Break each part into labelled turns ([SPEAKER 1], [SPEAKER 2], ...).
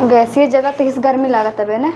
[SPEAKER 1] वैसी जगह तो इस गर्मी लागत हवे ने।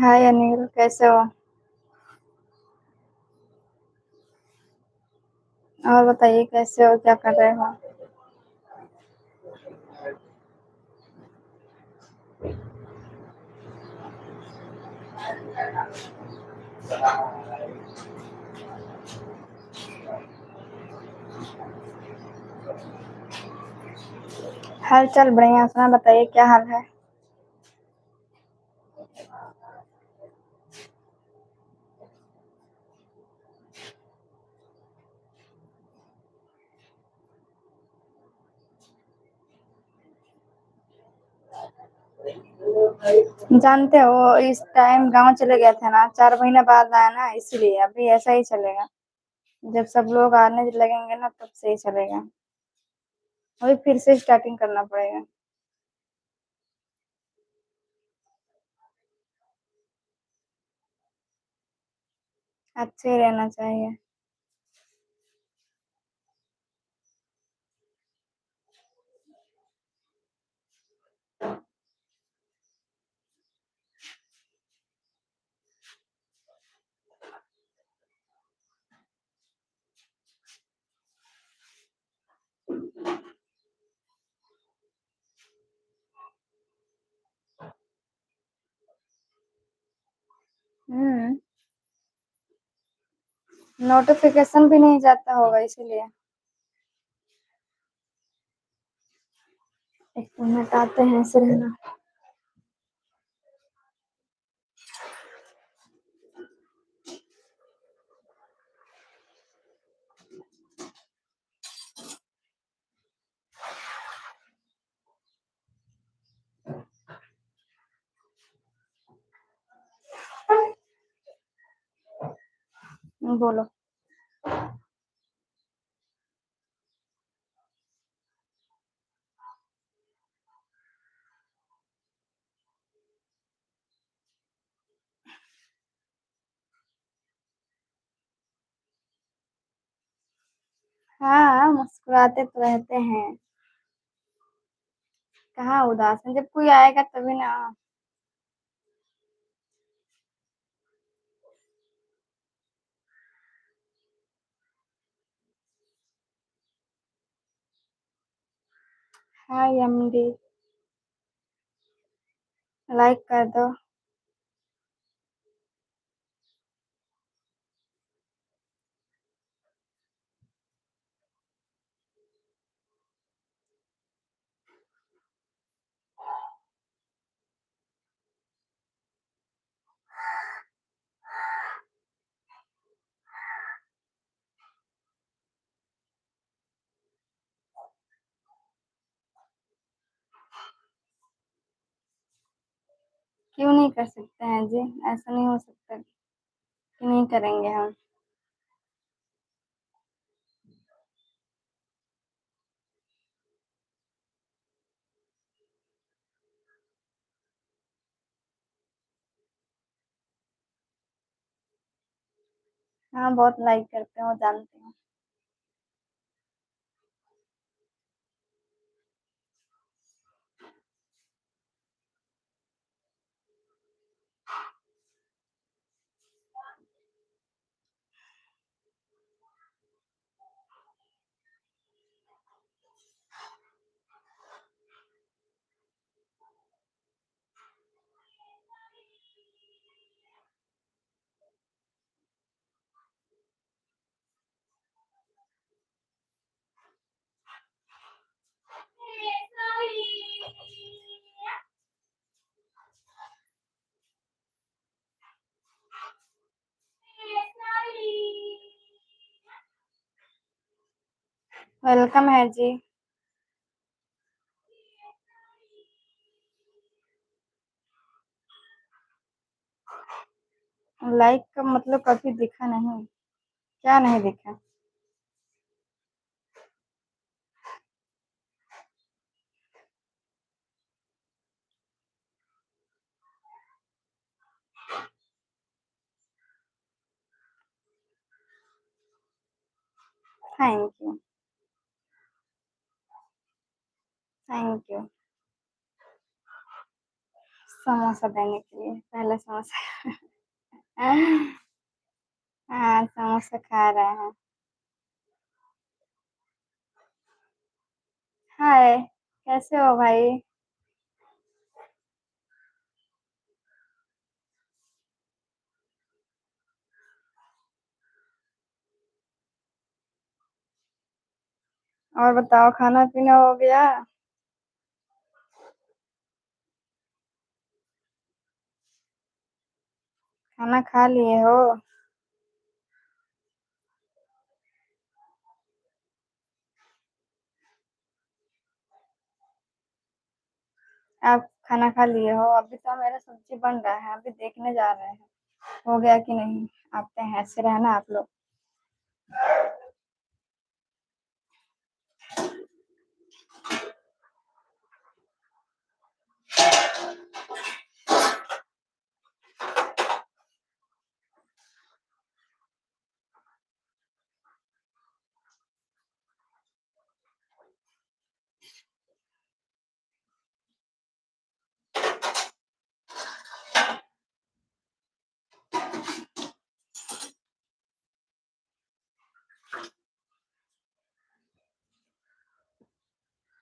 [SPEAKER 1] हाय अनिल, कैसे हो? और बताइए कैसे हो, क्या कर रहे हो? हाल चाल बढ़िया, अपना बताइए क्या हाल है? जानते हो इस टाइम गांव चले गए थे ना, 4 महीने बाद आया ना, इसलिए अभी ऐसा ही चलेगा। जब सब लोग आने लगेंगे ना तब सही चलेगा। अभी फिर से स्टार्टिंग करना पड़ेगा। अच्छे ही रहना चाहिए। हम्म। नोटिफिकेशन भी नहीं जाता होगा इसीलिए। एक मिनट, आते हैं, ऐसे रहना। बोलो। हाँ, मुस्कुराते तो रहते हैं। कहाँ उदास है, जब कोई आएगा तभी ना। हाय एमडी। लाइक कर दो। क्यों नहीं कर सकते हैं जी? ऐसा नहीं हो सकता कि नहीं करेंगे हम। हाँ, बहुत लाइक करते हो, जानते हो। वेलकम है जी। लाइक का मतलब कभी दिखा नहीं। क्या नहीं दिखा? Thank you. Thank you. Samosa देने के लिए, पहले समोसा हाँ, समोसा खा रहे हैं। हाय, कैसे हो भाई? और बताओ खाना-पीना हो गया? खाना खा लिए हो? आप खाना खा लिए हो? अभी तो मेरा सब्ज़ी बन रहा है, अभी देखने जा रहे हैं, हो गया कि नहीं। आते हैं, ऐसे रहना आप लोग।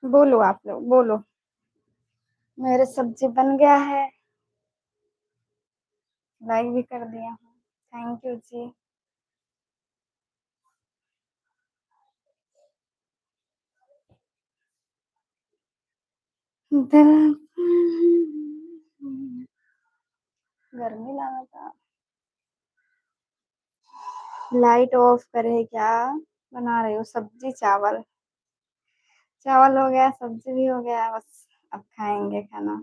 [SPEAKER 1] बोलो आप लोग, बोलो। मेरा सब्ज़ी बन गया है, लाइक भी कर दिया हूँ। थैंक यू जी। दिल गर्मी लागता। लाइट ऑफ करे क्या? बना रही हूँ सब्जी चावल। चावल हो गया, सब्जी भी हो गया, बस अब खाएँगे खाना।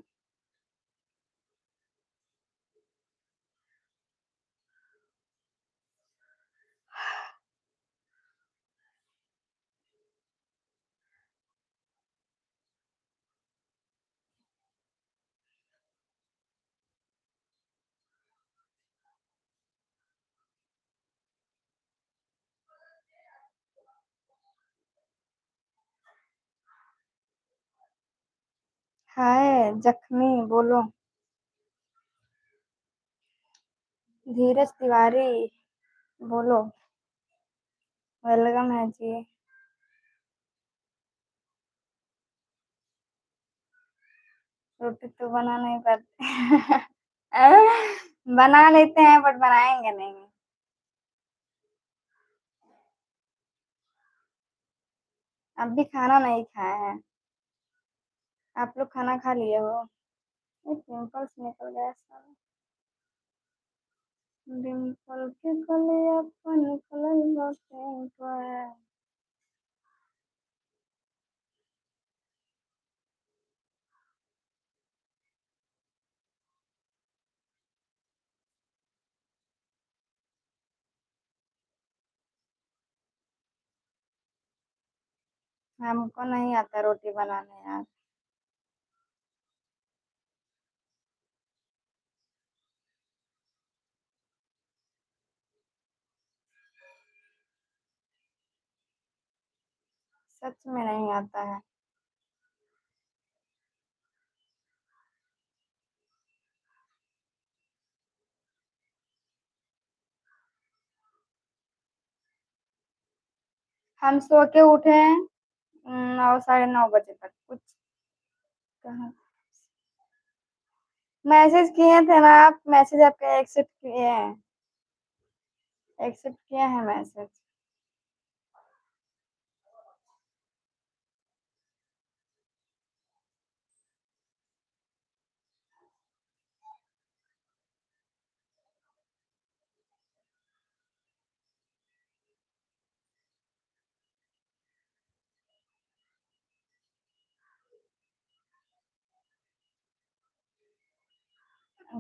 [SPEAKER 1] हाय जख्मी बोलो। धीरज तिवारी बोलो। वेलकम है जी। रोटी तो बना नहीं पाते बना लेते हैं बट बनाएँगे नहीं। अभी खाना नहीं खाए हैं। आप लोग खाना खा लिए हो? ये पिंपल्स निकल गया सारा। डिंपल के कलिया पर निकलल बा पिंपल। हमको नहीं आता रोटी बनाने यार। सच में नहीं आता है। हम सो के उठे हैं 9 साढ़े 9 बजे तक कुछ कहाँ मैसेज किए थे ना आप मैसेज आपके एक्सेप्ट किए हैं। एक्सेप्ट किए हैं मैसेज।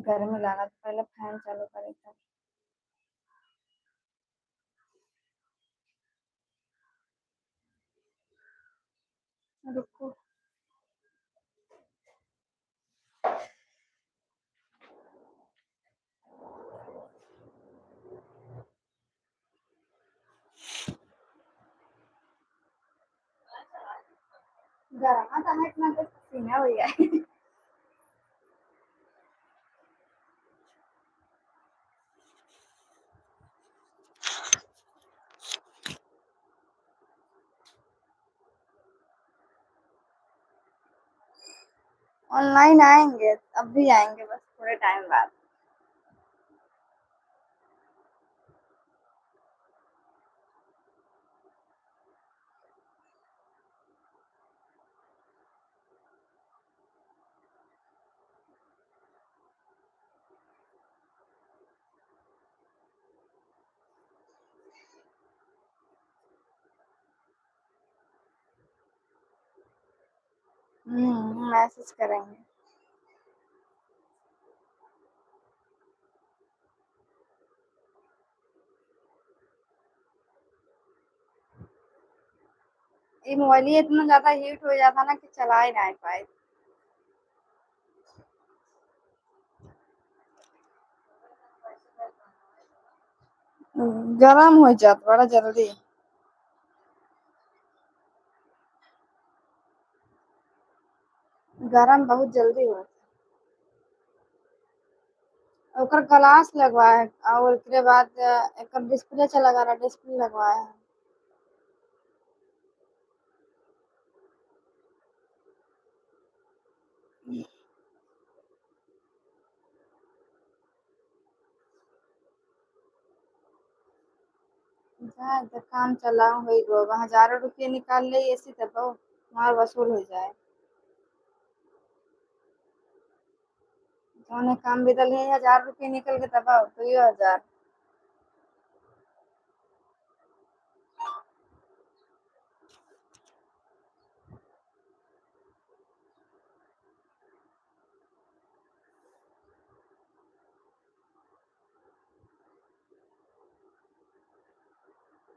[SPEAKER 1] गर्मी लागत पहले फैन चालू करे थे। रुको। गरमा था इतना तो पसीना हो गया ऑनलाइन आएंगे, अब भी आएंगे बस थोड़े टाइम बाद। मैसेज करेंगे। ये मोबाइल ही इतना ज्यादा हीट हो जाता ना कि चला ही नहीं पाए। गरम हो जात बड़ा जल्दी। गरम बहुत जल्दी हो। ओकर ग्लास लगवाए और उसके बाद एक डिस्प्ले चला गया, डिस्प्ले लगवाया है। जा जब काम चला हुई गो हजारों रुपये निकाल ले ऐसी तब मार वसूल हो जाए। जौने काम बिदल है 1000 रुपये निकल के तब तो ये 1000।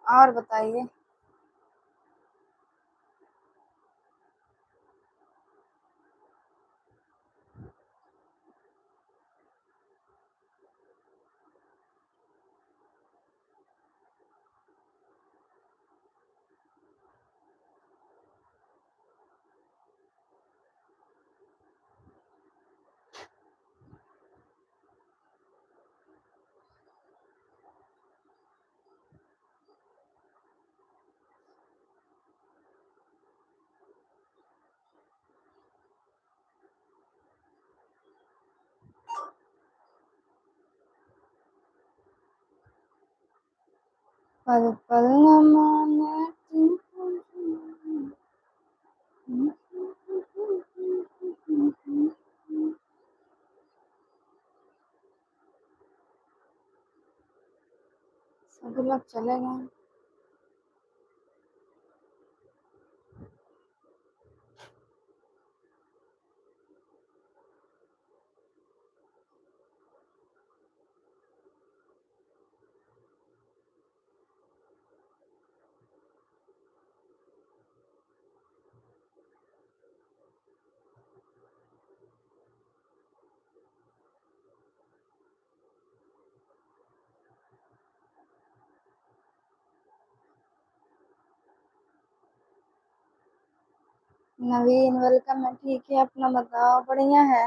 [SPEAKER 1] और बताइए। पल पल न माने सब लोग चले गए। नवीन वेलकम है, ठीक है अपना बताओ। बढ़िया है।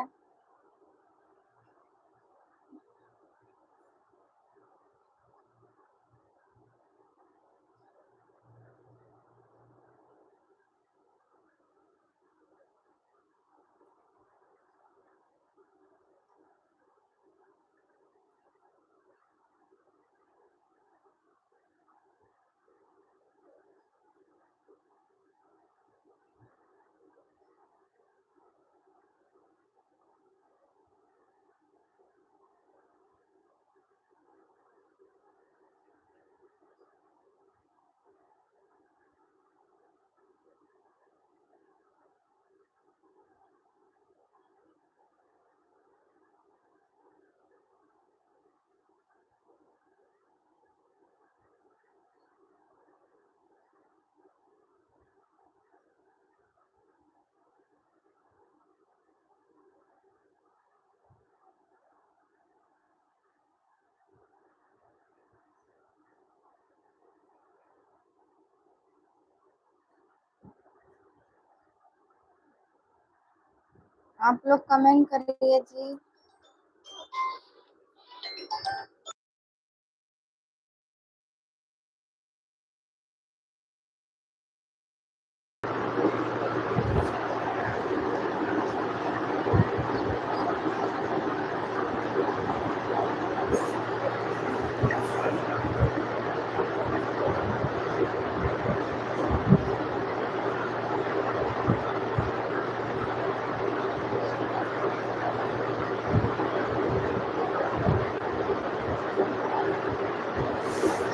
[SPEAKER 1] आप लोग कमेंट करिए जी।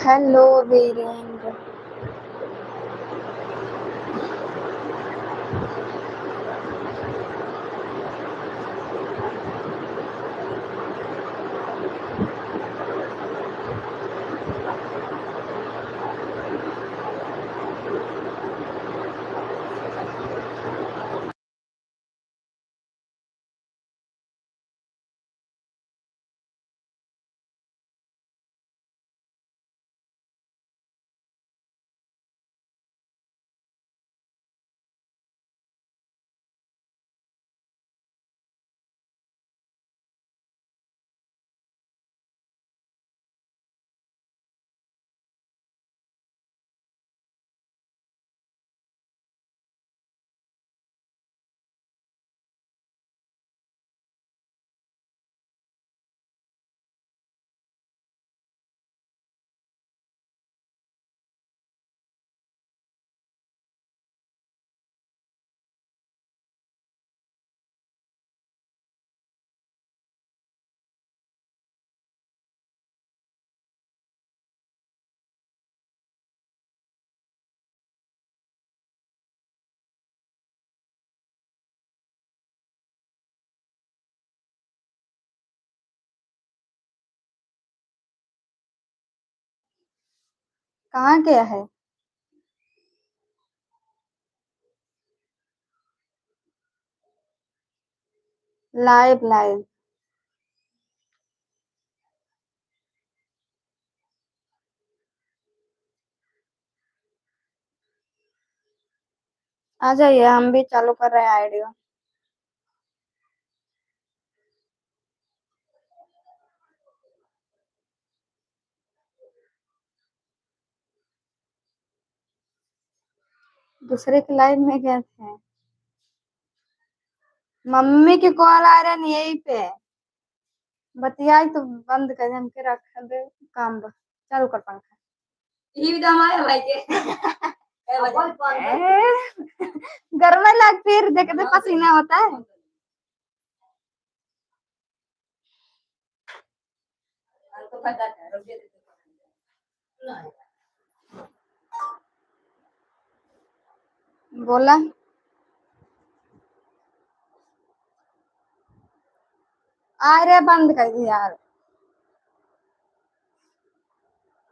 [SPEAKER 1] हेलो वीरेंद्र। कहाँ गया है? Live live. आ जाइए, हम भी चालू कर रहे हैं आइडियो। दूसरे के लाइव में गए थे। मम्मी के कॉल आ रहा है यहीं पे। बतियाई तो बंद कर हमके रख दे काम चालू कर पंखा। ये भी दाम आया भाई के। गर्म लग फिर देखते पसीना होता है। बोला आ रहे बंद कर दी यार।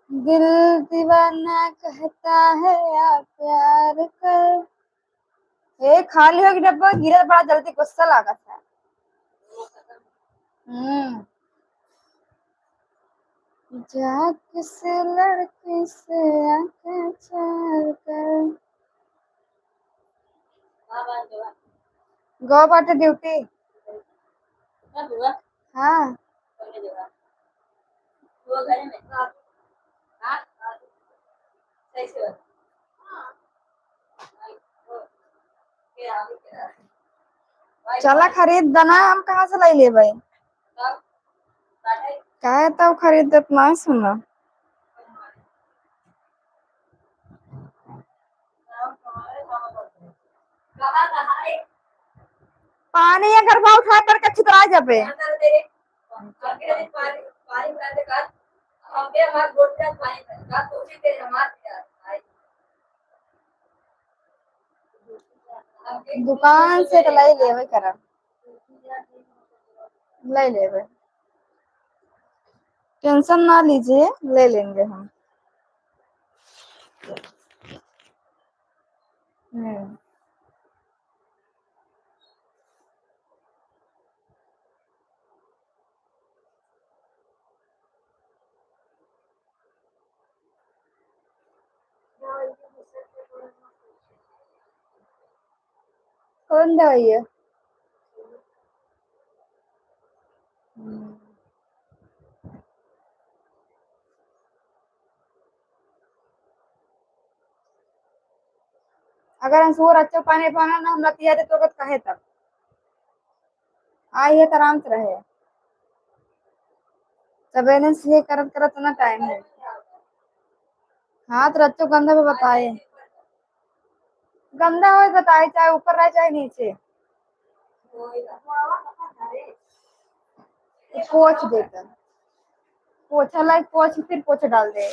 [SPEAKER 1] दिल दीवाना कहता है आप प्यार कर। ये खाली हो गया डब्बा गिरा बड़ा जल्दी गुस्सा लगा था। जा किसी लड़की से आंखें चार कर। गो बाटे ड्यूटी। हाँ चला खरीद देना। हम कहाँ से लाई ले भाई? कहे तब खरीद देत ना सुना। पानी अगर बहुत उठा करके छितरा जाबे। दुकान से तो लाई लेवे करब। ले लेवे, टेंशन ना लीजिए, ले लेंगे हम। कौन दवाई है? अगर अंसूर अच्छा पानी पाना ना हम रतिया दे तो कहे तब आई है तो आराम से रहे। सवेरे से ये करत करत ना टाइम है। हाँ तो रच्चो गंदा पे बताए। गंदा हो बताए, चाहे ऊपर रहे चाहे नीचे पोंछ देता। पोछा लाई, पोछ के फिर पोछा डाल दे।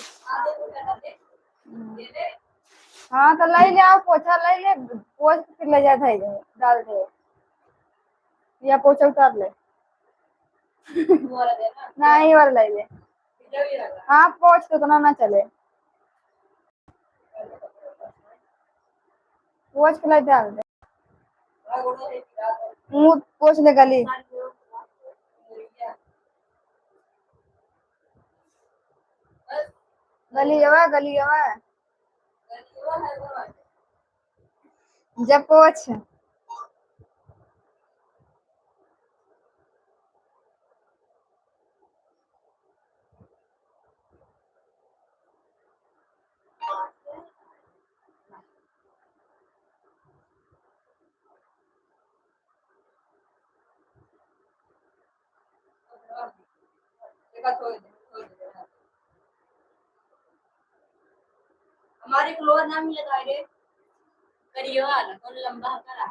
[SPEAKER 1] हाँ तो लाई ले आओ, पोछा लाई ले, पोछ के फिर ले जा था डाल दे, या पोछा उतार ले। ना ये वाला लाई ले। हाँ पोछ तो उतना ना चले, पोछ के लाई डाल दे। मुंह पोछ ले गली। गली हवा जब पोछ।
[SPEAKER 2] हमारे क्लोज ना मिले रे करियो वाला कौन लंबा करा